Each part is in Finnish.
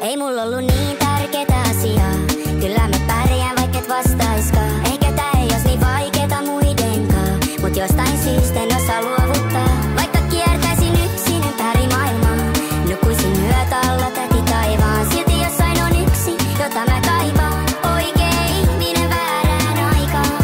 Ei mulla ollut niin tärkeetä asiaa. Kyllä mä pärjään vaikka et vastaiskaan. Eikä tää ei ois niin vaikeeta muidenkaan. Mut jostain syystä en osaa luovuttaa. Vaikka kiertäisin yksin ympäri maailmaa. Nukkuisin yöt alla täti taivaan. Silti jossain on yksi, jota mä kaipaan. Oikee ihminen väärään aikaan.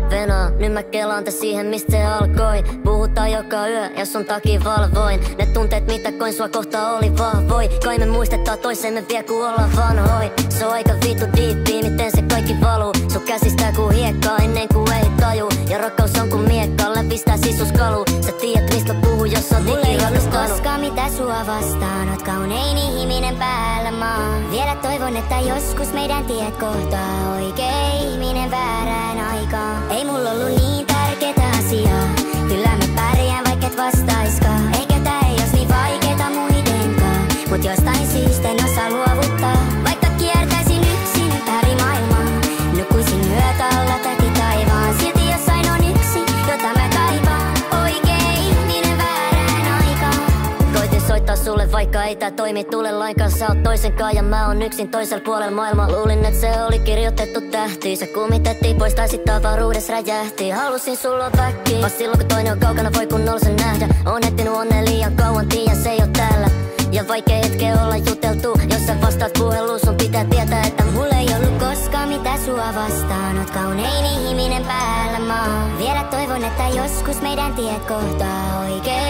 Venaa, nyt mä kelaan te siihen mistä se alkoi. Puhutaan joka yö ja sun takia valvoin. Ne tunteet mitä koin sua kohta oli vahvoi. Kai me muistetaan toisemme vie ku ollaan vanhoi. Se on aika vittu diippi miten se kaikki valuu. Sun käsistää ku hiekkaa ennen ku ei taju. Ja rakkaus on ku miekka läpistää sisuskalu. Sä tiedät mistä puhu jos on mulla ei ollut koskaan mitä sua vastaan. Oot kaunein ihminen päällä maan. Vielä toivon että joskus meidän tiet kohtaa. Oikee ihminen väärään aikaan. Ei mulla ollut niin tärkeetä asiaa. Kyllä mä pärjään vaikka et vastaiskaan. Eikä tää ei ois niin vaikeeta muidenkaan. Mut jostain syystä en osaa luovuttaa. Vaikka kiertäisin yksin ympäri maailmaa. Nukkuisin yöt alla täti taivaan. Silti jossain on yksi, jota mä kaipaan. Oikee ihminen väärään aikaan. Koitin soittaa sulle vaikka ei tää toimi tule lainkaan. Sä oot toisenkaan ja mä oon yksin toisella puolella maailmaa. Luulin et se oli kirjoitettu tähtiin. Se kumitettiin pois tai sit avaruudes räjähti. Halusin sulla väkkiin, vaan silloin kun toinen on kaukana voi kunnolla sen nähdä. Oon etsinyt onnea liian kauan, tiiän se ei oo täällä. Ja vaikea hetke olla juteltu. Jos sä vastaat puheluun sun pitää tietää että mulla ei ollut koskaan mitä sua vastaan. Oot kaunein ihminen päällä maan. Vielä toivon että joskus meidän tiet kohtaa. Oikee